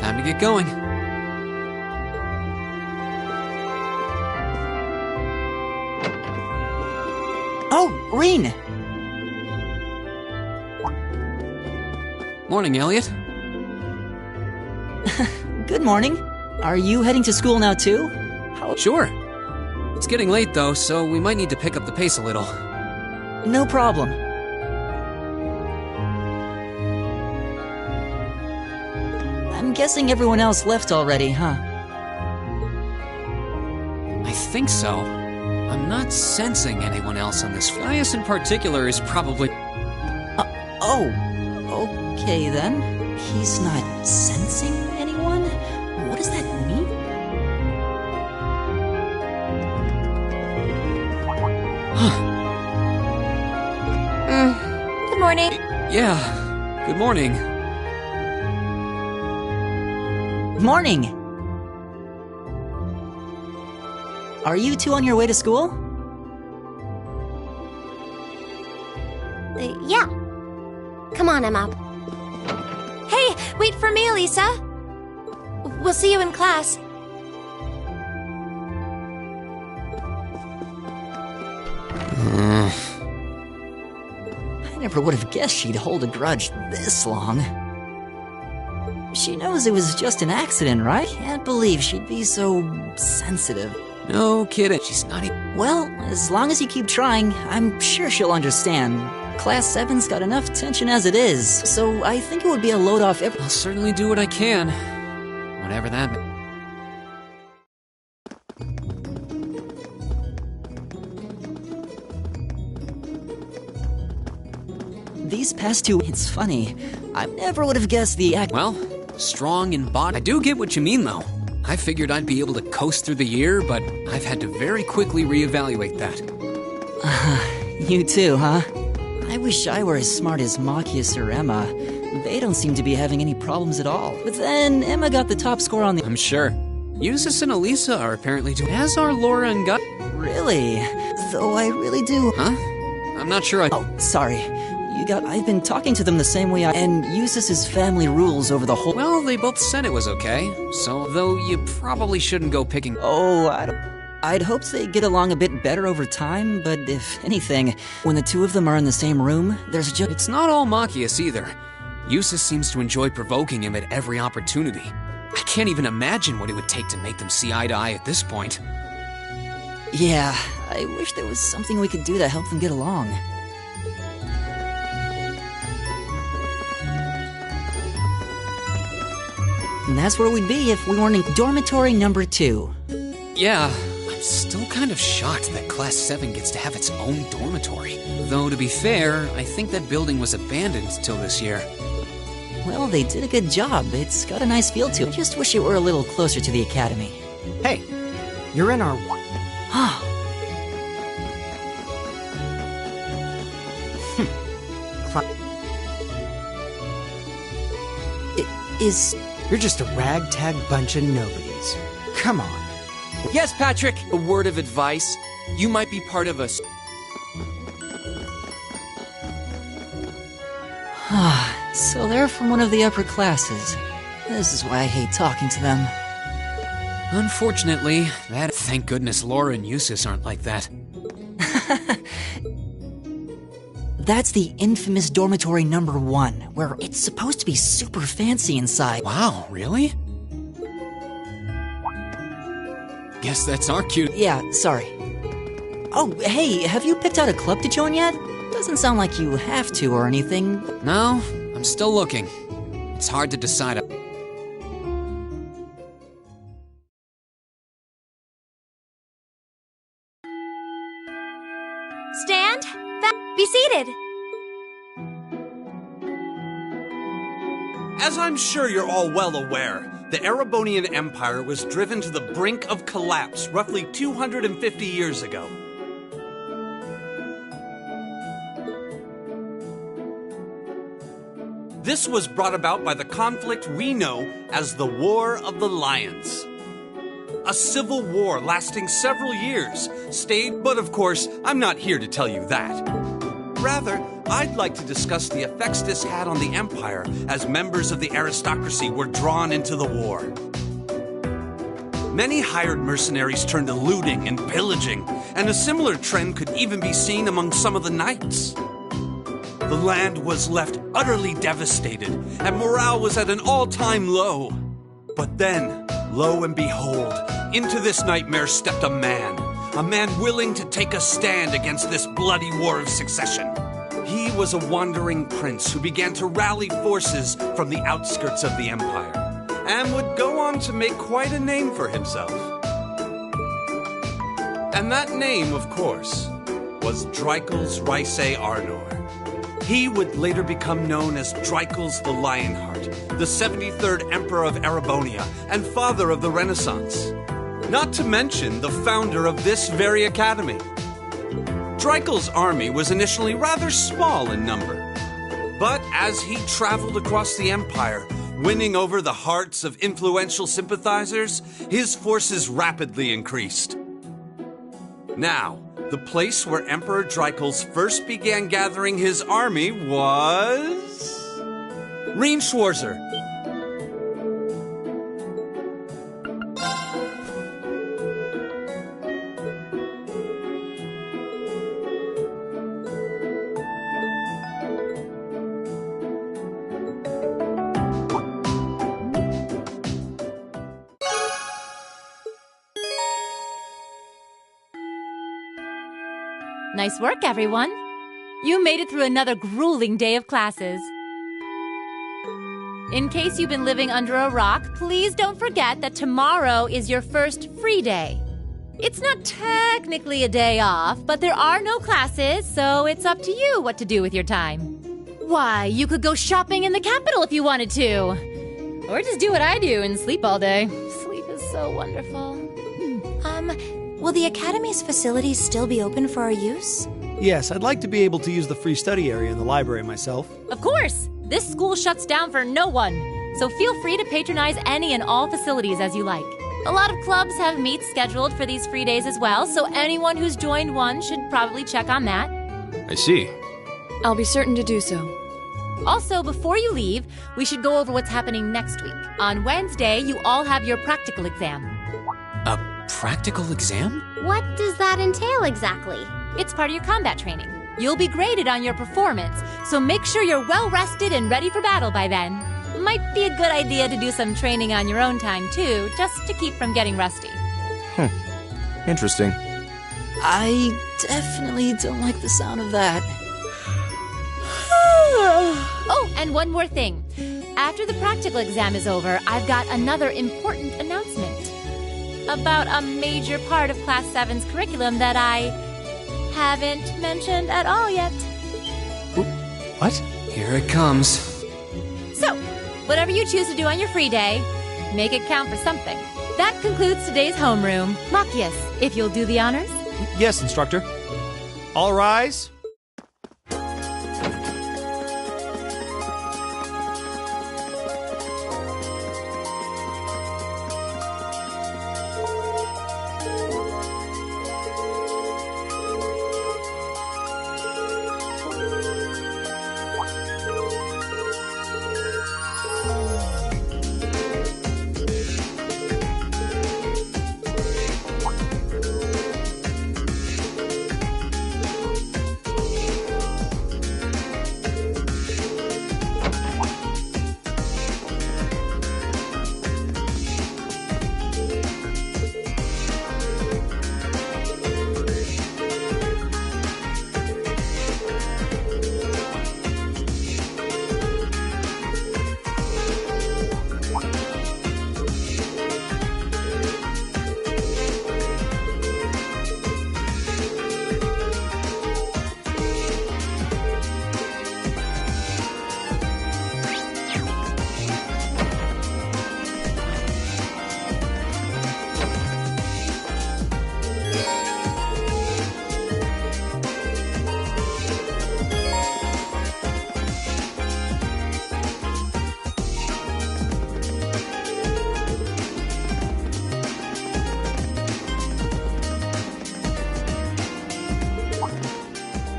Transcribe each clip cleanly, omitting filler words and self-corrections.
Time to get going. Oh, Reen! Morning, Elliot. Good morning. Are you heading to school now too? Sure. It's getting late though, so we might need to pick up the pace a little. No problem. I'm guessing everyone else left already, huh? I think so. I'm not sensing anyone else on this. Gaius in particular is probably... Oh, okay then. He's not sensing anyone? What does that mean? Good morning. Yeah, good morning. Morning! Are you two on your way to school? Yeah. Come on, Emma. Hey, wait for me, Lisa. We'll see you in class. I never would have guessed she'd hold a grudge this long. She knows it was just an accident, right? Can't believe she'd be so sensitive. No kidding. She's not even... Well, as long as you keep trying, I'm sure she'll understand. Class 7's got enough tension as it is, so I think it would be a load off every— I'll certainly do what I can. Whatever that means. These past two— It's funny. I never would have guessed the act— Well, strong in body. I do get what you mean, though. I figured I'd be able to coast through the year, but I've had to very quickly reevaluate that. You too, huh? I wish I were as smart as Machias or Emma. They don't seem to be having any problems at all. But then, Emma got the top score on the— I'm sure. Eustace and Elisa are apparently doing... As are Laura and Gus. Really? Though I really do— Huh? I'm not sure I... Oh, sorry. I've been talking to them the same way and Eustace's family rules over the whole— Well, they both said it was okay, so though you probably shouldn't go picking... Oh, I'd hoped they get along a bit better over time, but if anything, when the two of them are in the same room, there's just— It's not all Machias either. Eustace seems to enjoy provoking him at every opportunity. I can't even imagine what it would take to make them see eye to eye at this point. Yeah, I wish there was something we could do to help them get along. And that's where we'd be if we weren't in dormitory number 2. Yeah, I'm still kind of shocked that Class 7 gets to have its own dormitory. Though, to be fair, I think that building was abandoned till this year. Well, they did a good job. It's got a nice feel to it. I just wish it were a little closer to the academy. Hey, you're in our... Is... You're just a ragtag bunch of nobodies. Come on. Yes, Patrick! A word of advice. You might be part of us. So they're from one of the upper classes. This is why I hate talking to them. Unfortunately, that... Thank goodness Laura and Eustace aren't like that. That's the infamous dormitory number 1, where it's supposed to be super fancy inside. Wow, really? Guess that's our cue. Yeah, sorry. Oh, hey, have you picked out a club to join yet? Doesn't sound like you have to or anything. No, I'm still looking. It's hard to decide. Stand. Be seated. As I'm sure you're all well aware, the Erebonian Empire was driven to the brink of collapse roughly 250 years ago. This was brought about by the conflict we know as the War of the Lions. A civil war lasting several years stayed, but of course, I'm not here to tell you that. Rather, I'd like to discuss the effects this had on the Empire as members of the aristocracy were drawn into the war. Many hired mercenaries turned to looting and pillaging, and a similar trend could even be seen among some of the knights. The land was left utterly devastated, and morale was at an all-time low. But then, lo and behold, into this nightmare stepped a man willing to take a stand against this bloody war of succession. He was a wandering prince who began to rally forces from the outskirts of the Empire, and would go on to make quite a name for himself. And that name, of course, was Dreikel's Rhysei Arnor. He would later become known as Dreikel's the Lionheart, the 73rd Emperor of Erebonia, and father of the Renaissance. Not to mention the founder of this very academy. Dreikel's army was initially rather small in number, but as he traveled across the Empire, winning over the hearts of influential sympathizers, his forces rapidly increased. Now, the place where Emperor Dreikel's first began gathering his army was... Rienschwarzer. Nice work, everyone. You made it through another grueling day of classes. In case you've been living under a rock, please don't forget that tomorrow is your first free day. It's not technically a day off, but there are no classes, so it's up to you what to do with your time. Why, you could go shopping in the capital if you wanted to. Or just do what I do and sleep all day. Sleep is so wonderful. Will the Academy's facilities still be open for our use? Yes, I'd like to be able to use the free study area in the library myself. Of course! This school shuts down for no one, so feel free to patronize any and all facilities as you like. A lot of clubs have meets scheduled for these free days as well, so anyone who's joined one should probably check on that. I see. I'll be certain to do so. Also, before you leave, we should go over what's happening next week. On Wednesday, you all have your practical exam. A practical exam? What does that entail exactly? It's part of your combat training. You'll be graded on your performance, so make sure you're well rested and ready for battle by then. Might be a good idea to do some training on your own time, too, just to keep from getting rusty. Interesting. I definitely don't like the sound of that. Oh, and one more thing. After the practical exam is over, I've got another important announcement about a major part of Class 7's curriculum that I haven't mentioned at all yet. What? Here it comes. So, whatever you choose to do on your free day, make it count for something. That concludes today's homeroom. Machias, if you'll do the honors. Yes, instructor. All rise.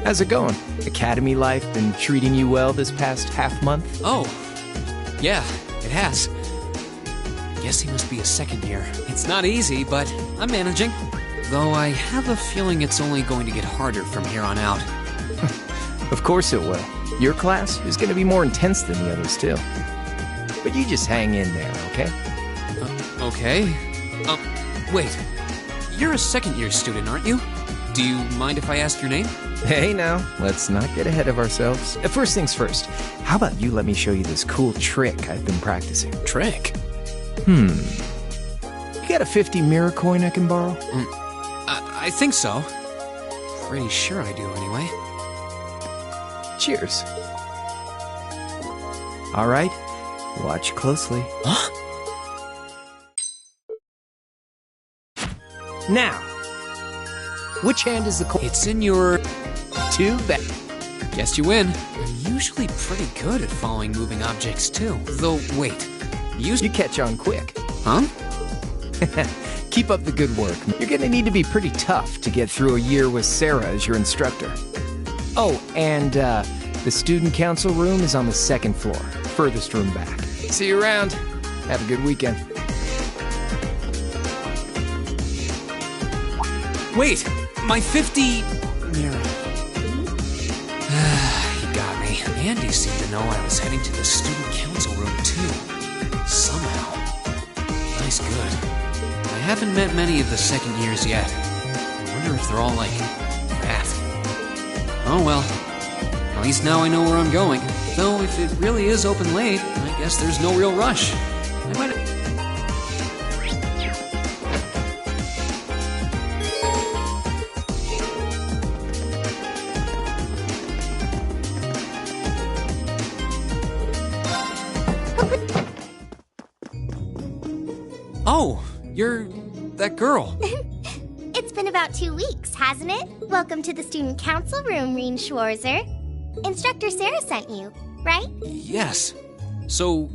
How's it going? Academy life been treating you well this past half month? Oh, yeah, it has. Guess he must be a second year. It's not easy, but I'm managing. Though I have a feeling it's only going to get harder from here on out. Of course it will. Your class is going to be more intense than the others, too. But you just hang in there, okay? Okay. Wait. You're a second-year student, aren't you? Do you mind if I ask your name? Hey now, let's not get ahead of ourselves. First things first, how about you let me show you this cool trick I've been practicing? Trick? You got a 50 mirror coin I can borrow? I think so. Pretty sure I do, anyway. Cheers. All right, watch closely. Huh? Now, which hand is the coin? It's in your... Too bad. Guess you win. I'm usually pretty good at following moving objects, too. Though, wait. You catch on quick. Huh? Keep up the good work. You're gonna need to be pretty tough to get through a year with Sarah as your instructor. Oh, and the student council room is on the second floor. Furthest room back. See you around. Have a good weekend. Wait! My 50... mirror. He got me. Andy seemed to know I was heading to the student council room, too. Somehow. Nice good. I haven't met many of the second years yet. I wonder if they're all like that. Oh well. At least now I know where I'm going. Though if it really is open late, I guess there's no real rush. I might... Oh, you're that girl. It's been about 2 weeks, hasn't it? Welcome to the student council room, Reen Schwarzer. Instructor Sarah sent you, right? Yes. So,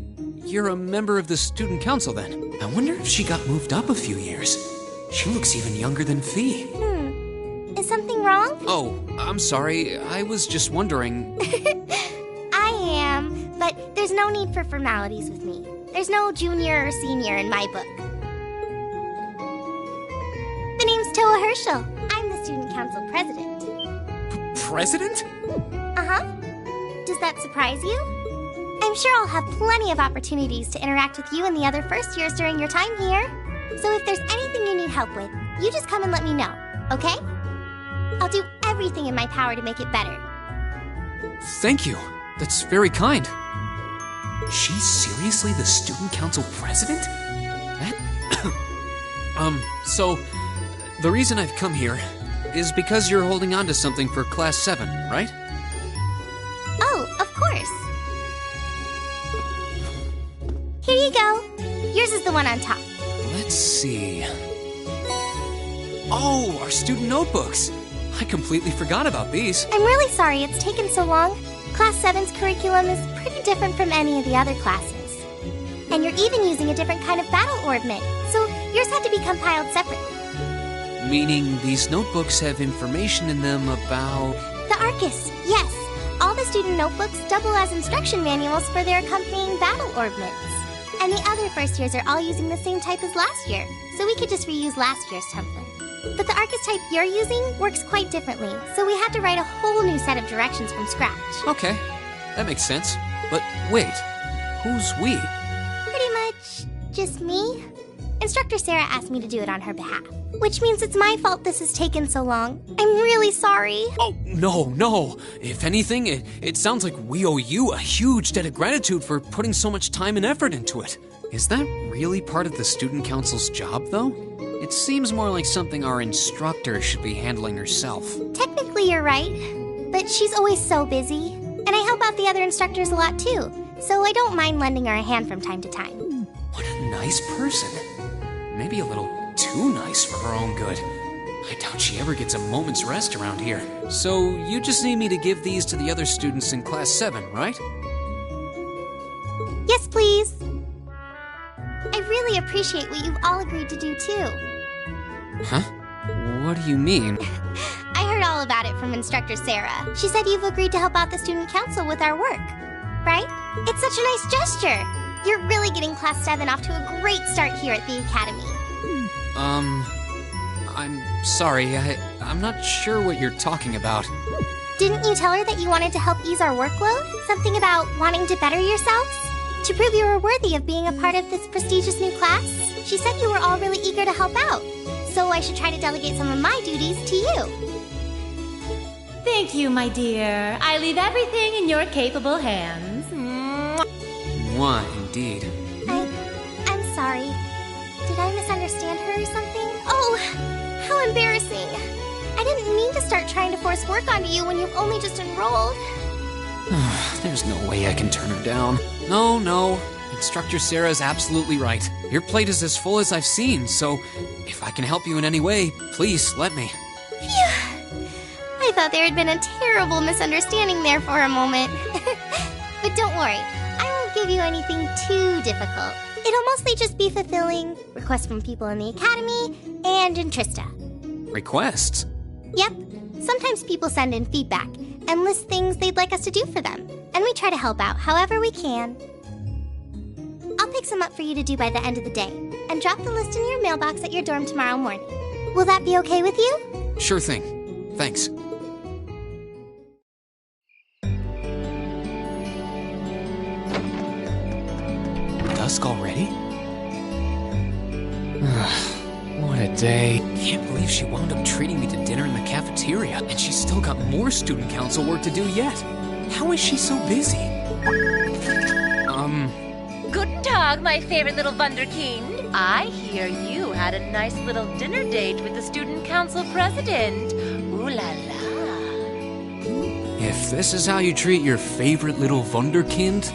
you're a member of the student council then? I wonder if she got moved up a few years. She looks even younger than Fee. Is something wrong? Oh, I'm sorry. I was just wondering. I am, but there's no need for formalities with me. There's no junior or senior in my book. The name's Toa Herschel. I'm the student council president. President? Uh-huh. Does that surprise you? I'm sure I'll have plenty of opportunities to interact with you and the other first years during your time here. So if there's anything you need help with, you just come and let me know, okay? I'll do everything in my power to make it better. Thank you. That's very kind. She's seriously the student council president? That... so, the reason I've come here is because you're holding on to something for Class 7, right? Oh, of course. Here you go. Yours is the one on top. Let's see... Oh, our student notebooks! I completely forgot about these. I'm really sorry it's taken so long. Class 7's curriculum is pretty different from any of the other classes. And you're even using a different kind of battle orbment, so yours had to be compiled separately. Meaning these notebooks have information in them about... The Arcus, yes. All the student notebooks double as instruction manuals for their accompanying battle orbments. And the other first years are all using the same type as last year, so we could just reuse last year's template. But the Arcus type you're using works quite differently, so we had to write a whole new set of directions from scratch. Okay, that makes sense. But wait, who's we? Pretty much just me. Instructor Sarah asked me to do it on her behalf, which means it's my fault this has taken so long. I'm really sorry. Oh, no. If anything, it sounds like we owe you a huge debt of gratitude for putting so much time and effort into it. Is that really part of the student council's job, though? It seems more like something our instructor should be handling herself. Technically, you're right, but she's always so busy. And I help out the other instructors a lot, too, so I don't mind lending her a hand from time to time. What a nice person. Maybe a little too nice for her own good. I doubt she ever gets a moment's rest around here. So you just need me to give these to the other students in Class 7, right? Yes, please. I really appreciate what you've all agreed to do, too. Huh? What do you mean? I heard all all about it from Instructor Sarah. She said you've agreed to help out the student council with our work, right? It's such a nice gesture. You're really getting Class 7 off to a great start here at the Academy. I'm sorry, I'm not sure what you're talking about. Didn't you tell her that you wanted to help ease our workload? Something about wanting to better yourselves? To prove you were worthy of being a part of this prestigious new class? She said you were all really eager to help out, so I should try to delegate some of my duties to you. Thank you, my dear. I leave everything in your capable hands. Mwah, indeed. I'm sorry. Did I misunderstand her or something? Oh, how embarrassing. I didn't mean to start trying to force work onto you when you've only just enrolled. There's no way I can turn her down. No. Instructor Sarah's absolutely right. Your plate is as full as I've seen, so if I can help you in any way, please let me. Phew. I thought there had been a terrible misunderstanding there for a moment. But don't worry, I won't give you anything too difficult. It'll mostly just be fulfilling requests from people in the Academy and in Trista. Requests? Yep. Sometimes people send in feedback and list things they'd like us to do for them, and we try to help out however we can. I'll pick some up for you to do by the end of the day, and drop the list in your mailbox at your dorm tomorrow morning. Will that be okay with you? Sure thing. Thanks. Dusk already? What a day. Can't believe she wound up treating me to dinner in the cafeteria, and she's still got more student council work to do yet. How is she so busy? Guten Tag, my favorite little Wunderkind. I hear you had a nice little dinner date with the student council president. Ooh la la. If this is how you treat your favorite little Wunderkind,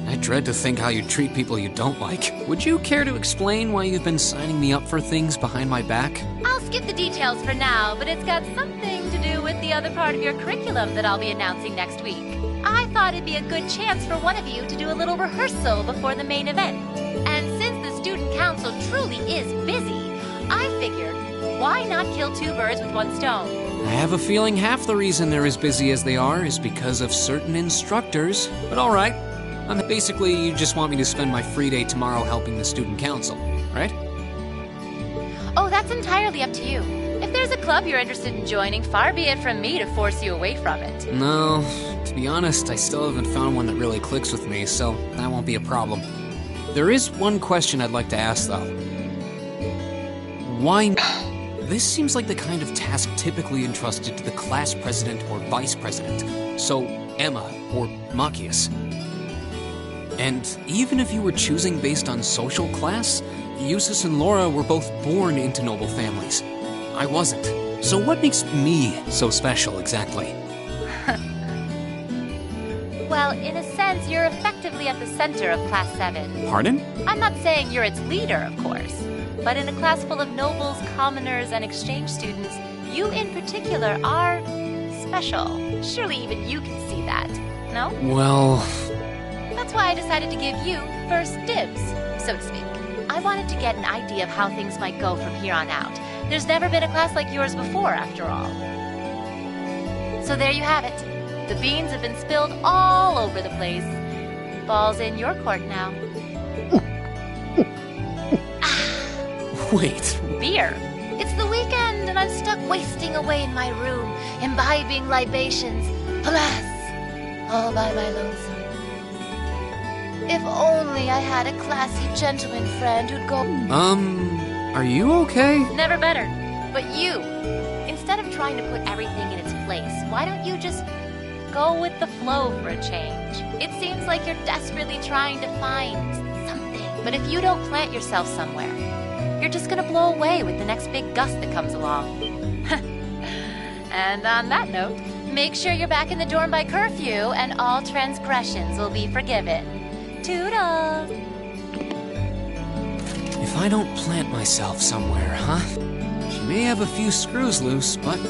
I dread to think how you treat people you don't like. Would you care to explain why you've been signing me up for things behind my back? I'll skip the details for now, but it's got something to do with the other part of your curriculum that I'll be announcing next week. I thought it'd be a good chance for one of you to do a little rehearsal before the main event. And since the student council truly is busy, I figured, why not kill two birds with one stone? I have a feeling half the reason they're as busy as they are is because of certain instructors. But alright. Basically, you just want me to spend my free day tomorrow helping the student council, right? Oh, that's entirely up to you. If there's a club you're interested in joining, far be it from me to force you away from it. No, to be honest, I still haven't found one that really clicks with me, so that won't be a problem. There is one question I'd like to ask, though. Why... This seems like the kind of task typically entrusted to the class president or vice president, so Emma or Machias. And even if you were choosing based on social class, Eustace and Laura were both born into noble families. I wasn't. So what makes me so special, exactly? Well, in a sense, you're effectively at the center of Class 7. Pardon? I'm not saying you're its leader, of course. But in a class full of nobles, commoners, and exchange students, you in particular are special. Surely even you can see that, no? Well... That's why I decided to give you first dibs, so to speak. I wanted to get an idea of how things might go from here on out. There's never been a class like yours before, after all. So there you have it. The beans have been spilled all over the place. Ball's in your court now. Wait. Beer. It's the weekend and I'm stuck wasting away in my room, imbibing libations. Alas, all by my lonesome. If only I had a classy gentleman friend who'd go... Are you okay? Never better. But you, instead of trying to put everything in its place, why don't you just go with the flow for a change? It seems like you're desperately trying to find something. But if you don't plant yourself somewhere, you're just gonna blow away with the next big gust that comes along. And on that note, make sure you're back in the dorm by curfew and all transgressions will be forgiven. Toodles! If I don't plant myself somewhere, huh? She may have a few screws loose, but...